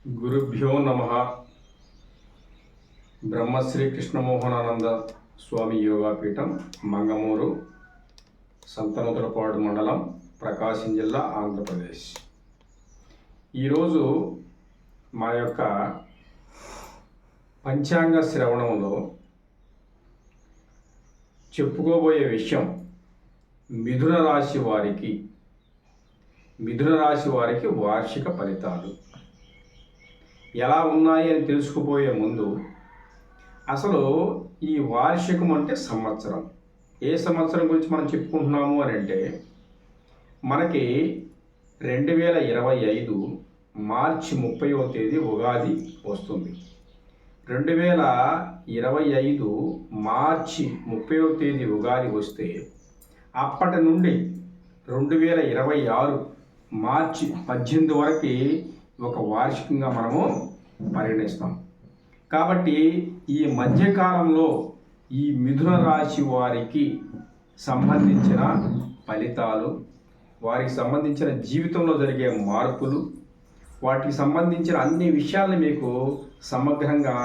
గురుభ్యో నమ. బ్రహ్మశ్రీ కృష్ణమోహనానంద స్వామి యోగాపీఠం, మంగమూరు, సంతనూతలపాడు మండలం, ప్రకాశం జిల్లా, ఆంధ్రప్రదేశ్. ఈరోజు మా యొక్క పంచాంగ శ్రవణంలో చెప్పుకోబోయే విషయం మిథున రాశి వారికి వార్షిక ఫలితాలు ఎలా ఉన్నాయి అని తెలుసుకుపోయే ముందు అసలు ఈ వార్షికం అంటే సంవత్సరం, ఏ సంవత్సరం గురించి మనం చెప్పుకుంటున్నాము అని అంటే మనకి 2025 మార్చి 30వ తేదీ ఉగాది వస్తుంది. 2025 మార్చి 30వ తేదీ ఉగాది వస్తే అప్పటి నుండి 2026 మార్చి 18 వరకు ఒక వార్షికంగా మనము పరిగణిస్తాం. కాబట్టి ఈ మధ్యకాలంలో ఈ మిథున రాశి వారికి సంబంధించిన ఫలితాలు, వారికి సంబంధించిన జీవితంలో జరిగే మార్పులు, వాటికి సంబంధించిన అన్ని విషయాలను మీకు సమగ్రంగా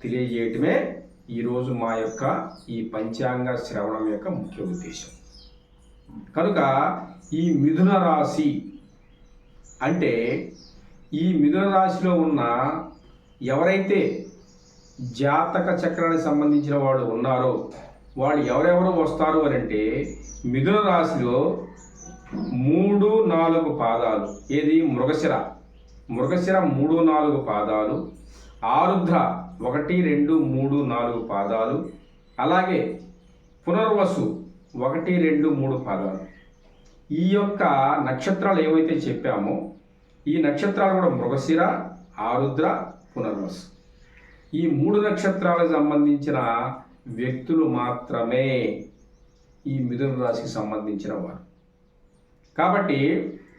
తెలియజేయటమే ఈరోజు మా యొక్క ఈ పంచాంగ శ్రవణం యొక్క ముఖ్య ఉద్దేశం. కనుక ఈ మిథున రాశి అంటే ఈ మిథున రాశిలో ఉన్న ఎవరైతే జాతక చక్రానికి సంబంధించిన వాళ్ళు ఉన్నారో వాళ్ళు ఎవరెవరు వస్తారు అని అంటే మిథున రాశిలో 3-4 పాదాలు, ఏది మృగశిర 3-4 పాదాలు, ఆరుద్ర 1, 2, 3, 4 పాదాలు, అలాగే పునర్వసు 1, 2, 3 పాదాలు. ఈ యొక్క నక్షత్రాలు ఏవైతే చెప్పామో ఈ నక్షత్రాలు కూడా మృగశిర, ఆరుద్ర, పునర్వసు. ఈ 3 నక్షత్రాలకు సంబంధించిన వ్యక్తులు మాత్రమే ఈ మిథున రాశికి సంబంధించిన వారు. కాబట్టి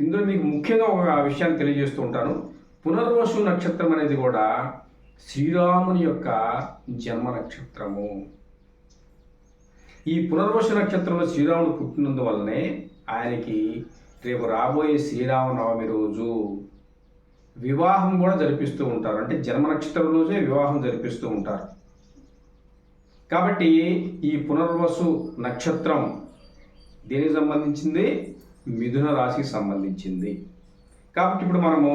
ఇందులో మీకు ముఖ్యంగా ఒక విషయాన్ని తెలియజేస్తూ ఉంటాను. పునర్వసు నక్షత్రం అనేది కూడా శ్రీరాముని యొక్క జన్మ నక్షత్రము. ఈ పునర్వసు నక్షత్రంలో శ్రీరాముడు పుట్టినందువల్లనే ఆయనకి రేపు రాబోయే శ్రీరామనవమి రోజు వివాహం కూడా జరిపిస్తూ ఉంటారు. అంటే జన్మ నక్షత్రం రోజే వివాహం జరిపిస్తూ ఉంటారు. కాబట్టి ఈ పునర్వసు నక్షత్రం దేనికి సంబంధించింది? మిథున రాశికి సంబంధించింది. కాబట్టి ఇప్పుడు మనము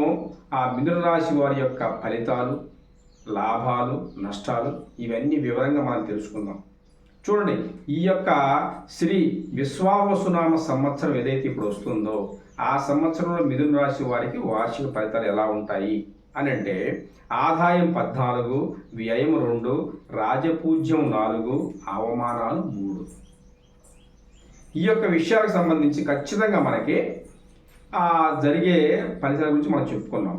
ఆ మిథున రాశి వారి యొక్క ఫలితాలు, లాభాలు, నష్టాలు ఇవన్నీ వివరంగా మనం తెలుసుకుందాం. చూడండి, ఈ యొక్క శ్రీ విశ్వావసునామ సంవత్సరం ఏదైతే ఇప్పుడు వస్తుందో ఆ సంవత్సరంలో మిథున రాశి వారికి వార్షిక ఫలితాలు ఎలా ఉంటాయి అని అంటే ఆదాయం 14, వ్యయం 2, రాజపూజ్యం 4, అవమానాలు 3. ఈ యొక్క విషయాలకు సంబంధించి ఖచ్చితంగా మనకి జరిగే ఫలితాల గురించి మనం చెప్పుకున్నాం.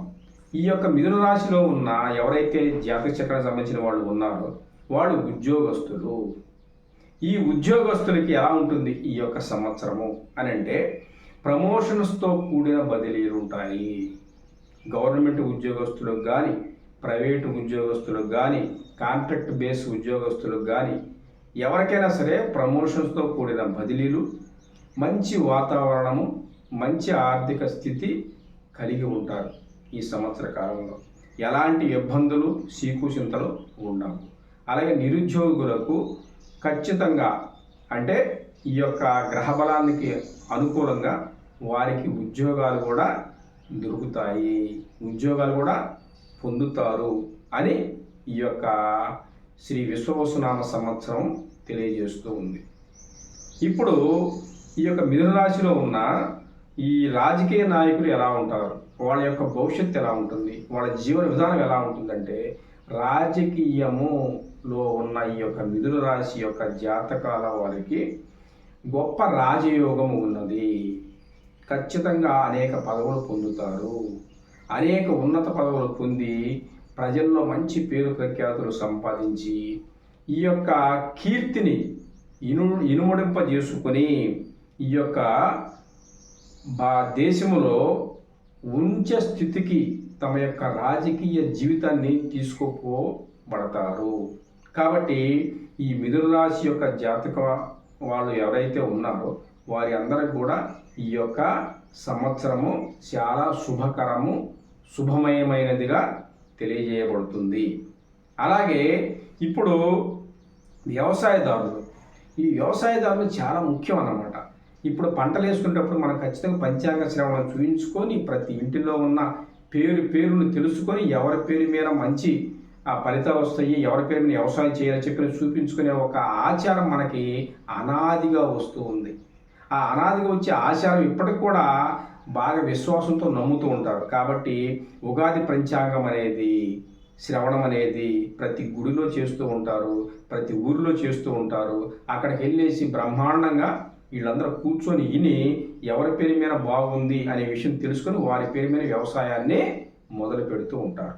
ఈ యొక్క మిథున రాశిలో ఉన్న ఎవరైతే జాతక చక్రానికి సంబంధించిన వాళ్ళు ఉన్నారో వాళ్ళు ఉద్యోగస్తులు. ఈ ఉద్యోగస్తులకి ఎలా ఉంటుంది ఈ యొక్క సంవత్సరము అని అంటే ప్రమోషన్స్తో కూడిన బదిలీలు ఉంటాయి. గవర్నమెంట్ ఉద్యోగస్తులకు కానీ, ప్రైవేటు ఉద్యోగస్తులకు కానీ, కాంట్రాక్ట్ బేస్ ఉద్యోగస్తులకు కానీ ఎవరికైనా సరే ప్రమోషన్స్తో కూడిన బదిలీలు, మంచి వాతావరణము, మంచి ఆర్థిక స్థితి కలిగి ఉంటారు. ఈ సంవత్సర కాలంలో ఎలాంటి ఇబ్బందులు, సీకుచింతలు ఉండవు. అలాగే నిరుద్యోగులకు ఖచ్చితంగా అంటే ఈ యొక్క గ్రహబలానికి అనుకూలంగా వారికి ఉద్యోగాలు కూడా దొరుకుతాయి, ఉద్యోగాలు కూడా పొందుతారు అని ఈ యొక్క శ్రీ విశ్వవసునామ సంవత్సరం తెలియజేస్తూ ఉంది. ఇప్పుడు ఈ యొక్క మిథున రాశిలో ఉన్న ఈ రాజకీయ నాయకులు ఎలా ఉంటారు, వాళ్ళ యొక్క భవిష్యత్తు ఎలా ఉంటుంది, వాళ్ళ జీవన విధానం ఎలా ఉంటుందంటే రాజకీయములో ఉన్న ఈ యొక్క మిథున రాశి యొక్క జాతకాల వారికి గొప్ప రాజయోగము ఉన్నది. ఖచ్చితంగా అనేక పదవులు పొందుతారు. అనేక ఉన్నత పదవులు పొంది ప్రజల్లో మంచి పేరు ప్రఖ్యాతులు సంపాదించి ఈ యొక్క కీర్తిని ఇనుమడింపజేసుకొని ఈ యొక్క దేశంలో ఉంచ స్థితికి తమ యొక్క రాజకీయ జీవితాన్ని తీసుకుపోబడతారు. కాబట్టి ఈ మిథున రాశి యొక్క జాతక వాళ్ళు ఎవరైతే ఉన్నారో వారి అందరికి కూడా ఈ యొక్క సంవత్సరము చాలా శుభకరము, శుభమయమైనదిగా తెలియజేయబడుతుంది. అలాగే ఇప్పుడు వ్యవసాయదారులు, ఈ వ్యవసాయదారులు చాలా ముఖ్యం అన్నమాట. ఇప్పుడు పంటలు వేసుకునేటప్పుడు మనం ఖచ్చితంగా పంచాంగ శ్రవణం చూయించుకొని ప్రతి ఇంటిలో ఉన్న పేరును తెలుసుకొని ఎవరి పేరు మీద మంచి ఫలితాలు వస్తాయి, ఎవరి పేరు మీద వ్యవసాయం చేయాలని చెప్పి చూపించుకునే ఒక ఆచారం మనకి అనాదిగా వస్తూ ఉంది. ఆ అనాదిగా వచ్చే ఆచారం ఇప్పటికి కూడా బాగా విశ్వాసంతో నమ్ముతూ ఉంటారు. కాబట్టి ఉగాది పంచాంగం అనేది, శ్రవణం అనేది ప్రతి గుడిలో చేస్తూ ఉంటారు, ప్రతి ఊరిలో చేస్తూ ఉంటారు. అక్కడికి వెళ్ళేసి బ్రహ్మాండంగా వీళ్ళందరూ కూర్చొని విని ఎవరి పేరు మీద బాగుంది అనే విషయం తెలుసుకొని వారి పేరు మీద వ్యవసాయాన్ని మొదలు పెడుతూ ఉంటారు.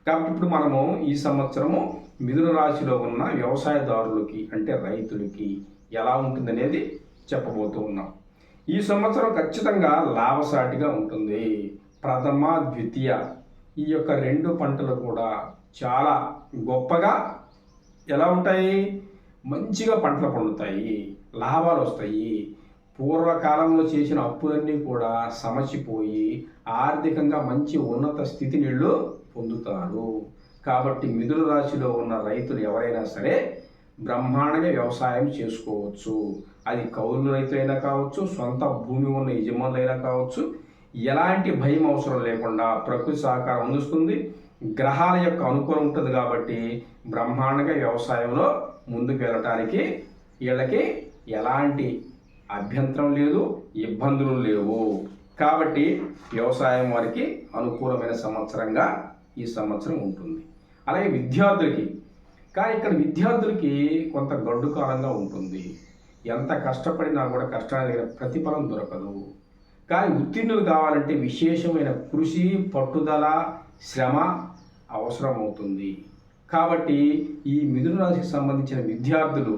కాబట్టి ఇప్పుడు మనము ఈ సంవత్సరము మిథున రాశిలో ఉన్న వ్యవసాయదారులకి అంటే రైతులకి ఎలా ఉంటుందనేది చెప్పబోతూ ఉన్నాం. ఈ సంవత్సరం ఖచ్చితంగా లాభసాటిగా ఉంటుంది. ప్రథమ, ద్వితీయ ఈ యొక్క 2 పంటలు కూడా చాలా గొప్పగా ఎలా ఉంటాయి, మంచిగా పంటలు పండుతాయి, లాభాలు వస్తాయి. పూర్వకాలంలో చేసిన అప్పులన్నీ కూడా సమసిపోయి ఆర్థికంగా మంచి ఉన్నత స్థితిని వీళ్ళు పొందుతారు. కాబట్టి మిథున రాశిలో ఉన్న రైతులు ఎవరైనా సరే బ్రహ్మాండంగా వ్యవసాయం చేసుకోవచ్చు. అది కౌలు రైతులైనా కావచ్చు, సొంత భూమి ఉన్న యజమానులైనా కావచ్చు. ఎలాంటి భయం అవసరం లేకుండా ప్రకృతి సహకారం అందిస్తుంది, గ్రహాల యొక్క అనుకూలం ఉంటుంది. కాబట్టి బ్రహ్మాండంగా వ్యవసాయంలో ముందుకు వెళ్ళటానికి వీళ్ళకి ఎలాంటి అభ్యంతరం లేదు, ఇబ్బందులు లేవు. కాబట్టి వ్యవసాయం వారికి అనుకూలమైన సంవత్సరంగా ఈ సంవత్సరం ఉంటుంది. అలాగే విద్యార్థులకి, కానీ ఇక్కడ విద్యార్థులకి కొంత గడ్డు కాలంగా ఉంటుంది. ఎంత కష్టపడినా కూడా కష్టానికి ప్రతిఫలం దొరకదు. కానీ ఉత్తీర్ణులు కావాలంటే విశేషమైన కృషి, పట్టుదల, శ్రమ అవసరమవుతుంది. కాబట్టి ఈ మిథున రాశికి సంబంధించిన విద్యార్థులు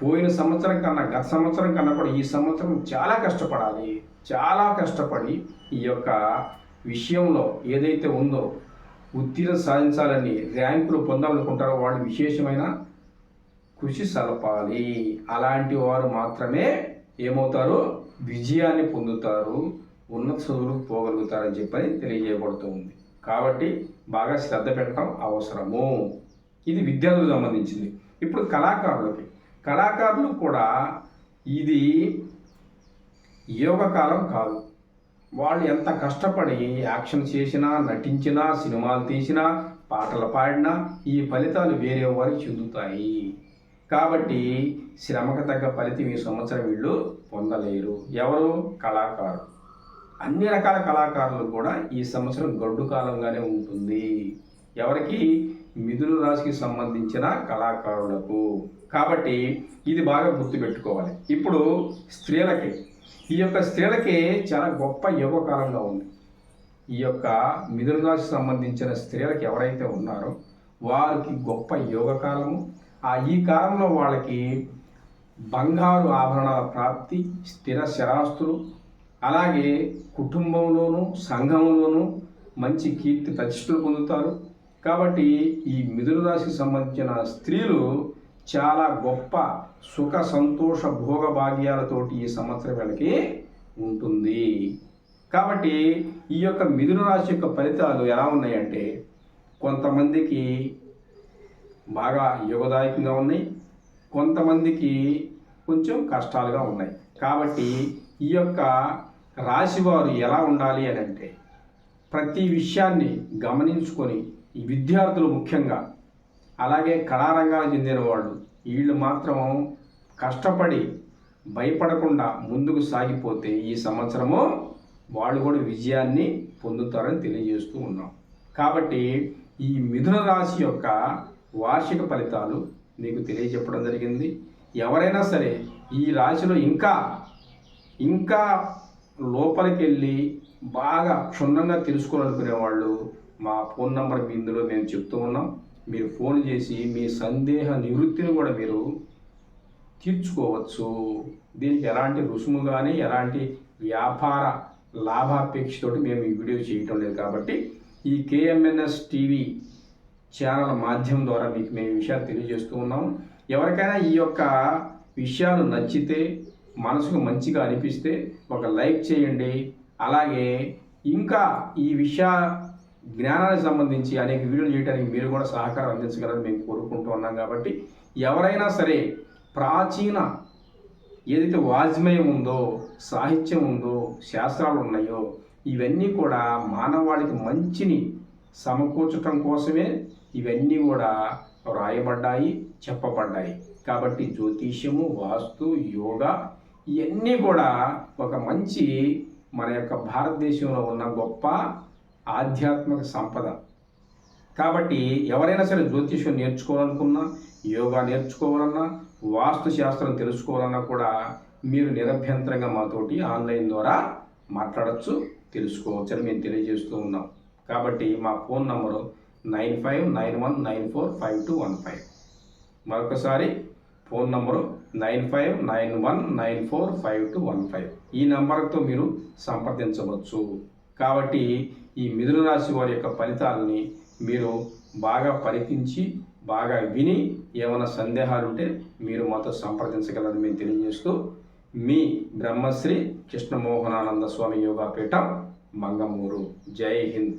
పోయిన సంవత్సరం కన్నా, గత సంవత్సరం కన్నా కూడా ఈ సంవత్సరం చాలా కష్టపడాలి. చాలా కష్టపడి ఈ యొక్క విషయంలో ఏదైతే ఉందో ఉత్తీర్ణ సాధించాలని, ర్యాంకులు పొందాలనుకుంటారో వాళ్ళు విశేషమైన కృషి సలపాలి. అలాంటి వారు మాత్రమే ఏమవుతారు, విజయాన్ని పొందుతారు, ఉన్నత చదువులకు పోగలుగుతారని చెప్పని తెలియజేయబడుతూ ఉంది. కాబట్టి బాగా శ్రద్ధ పెట్టడం అవసరము. ఇది విద్యార్థులకు సంబంధించింది. ఇప్పుడు కళాకారులు కూడా ఇది యోగకాలం కాదు. వాళ్ళు ఎంత కష్టపడి యాక్షన్ చేసినా, నటించినా, సినిమాలు తీసినా, పాటలు పాడినా ఈ ఫలితాలు వేరే వారికి చెందుతాయి. కాబట్టి శ్రమకు తగ్గ ఫలితం ఈ సంవత్సరం వీళ్ళు పొందలేరు. ఎవరు? కళాకారులు. అన్ని రకాల కళాకారులు కూడా ఈ సంవత్సరం గడ్డు కాలంగానే ఉంటుంది. ఎవరికి? మిథున రాశికి సంబంధించిన కళాకారులకు. కాబట్టి ఇది బాగా గుర్తుపెట్టుకోవాలి. ఇప్పుడు స్త్రీలకి, ఈ యొక్క స్త్రీలకి చాలా గొప్ప యోగకాలంగా ఉంది. ఈ యొక్క మిథున రాశికి సంబంధించిన స్త్రీలకు ఎవరైతే ఉన్నారో వారికి గొప్ప యోగకాలము. ఈ కాలంలో వాళ్ళకి బంగారు ఆభరణాల ప్రాప్తి, స్థిర స్థిరాస్తులు, అలాగే కుటుంబంలోనూ సంఘంలోనూ మంచి కీర్తి ప్రతిష్టలు పొందుతారు. కాబట్టి ఈ మిథున రాశికి సంబంధించిన స్త్రీలు చాలా గొప్ప సుఖ సంతోష భోగ భాగ్యాలతోటి ఈ సంవత్సరం వీళ్ళకి ఉంటుంది. కాబట్టి ఈ యొక్క మిథున రాశి యొక్క ఫలితాలు ఎలా ఉన్నాయంటే కొంతమందికి బాగా యోగదాయకంగా ఉన్నాయి, కొంతమందికి కొంచెం కష్టాలుగా ఉన్నాయి. కాబట్టి ఈ యొక్క రాశివారు ఎలా ఉండాలి అని అంటే ప్రతి విషయాన్ని గమనించుకొని ఈ విద్యార్థులు ముఖ్యంగా, అలాగే కళారంగాలకు చెందిన వాళ్ళు, వీళ్ళు మాత్రం కష్టపడి భయపడకుండా ముందుకు సాగిపోతే ఈ సంవత్సరము వాళ్ళు కూడా విజయాన్ని పొందుతారని తెలియజేస్తూ ఉన్నాం. కాబట్టి ఈ మిథున రాశి యొక్క వార్షిక ఫలితాలు మీకు తెలియజెప్పడం జరిగింది. ఎవరైనా సరే ఈ రాశిలో ఇంకా లోపలికి వెళ్ళి బాగా క్షుణ్ణంగా తెలుసుకోవాలనుకునే వాళ్ళు మా ఫోన్ నంబర్ ఇందులో మేము చెప్తూ ఉన్నాం. మీరు ఫోన్ చేసి మీ సందేహ నివృత్తిని కూడా మీరు తీర్చుకోవచ్చు. దీనికి ఎలాంటి రుసుము కానీ ఎలాంటి వ్యాపార లాభాపేక్షతోటి మేము ఈ వీడియో చేయటం లేదు. కాబట్టి ఈ KMNS టీవీ ఛానల్ మాధ్యమం ద్వారా మీకు మేము ఈ విషయాలు తెలియజేస్తూ ఉన్నాము. ఎవరికైనా ఈ యొక్క విషయాలు నచ్చితే, మనసుకు మంచిగా అనిపిస్తే ఒక లైక్ చేయండి. అలాగే ఇంకా ఈ జ్ఞానానికి సంబంధించి అనేక వీడియోలు చేయడానికి మీరు కూడా సహకారం అందించగలని మేము కోరుకుంటూ ఉన్నాం. కాబట్టి ఎవరైనా సరే ప్రాచీన ఏదైతే వాజ్మయం ఉందో, సాహిత్యం ఉందో, శాస్త్రాలు ఉన్నాయో, ఇవన్నీ కూడా మానవాళికి మంచిని సమకూర్చటం కోసమే ఇవన్నీ కూడా వ్రాయబడ్డాయి, చెప్పబడ్డాయి. కాబట్టి జ్యోతిష్యము, వాస్తు, యోగా ఇవన్నీ కూడా ఒక మంచి మన యొక్క భారతదేశంలో ఉన్న గొప్ప ఆధ్యాత్మిక సంపద. కాబట్టి ఎవరైనా సరే జ్యోతిష్యం నేర్చుకోవాలనుకున్నా, యోగా నేర్చుకోవాలన్నా, వాస్తు శాస్త్రం తెలుసుకోవాలన్నా కూడా మీరు నిరభ్యంతరంగా మాతోటి ఆన్లైన్ ద్వారా మాట్లాడచ్చు, తెలుసుకోవచ్చు అని మేము తెలియజేస్తూ ఉన్నాం. కాబట్టి మా ఫోన్ నంబరు 9591945215. మరొకసారి ఫోన్ నంబరు 9591945215. ఈ నంబర్తో మీరు సంప్రదించవచ్చు. కాబట్టి ఈ మిథున రాశి వారి యొక్క ఫలితాలని మీరు బాగా పరికించి, బాగా విని ఏమైనా సందేహాలు ఉంటే మీరు మాతో సంప్రదించగలరని మేము తెలియజేస్తూ, మీ బ్రహ్మశ్రీ కృష్ణమోహనానంద స్వామి యోగాపీఠం, మంగమూరు. జై హింద్.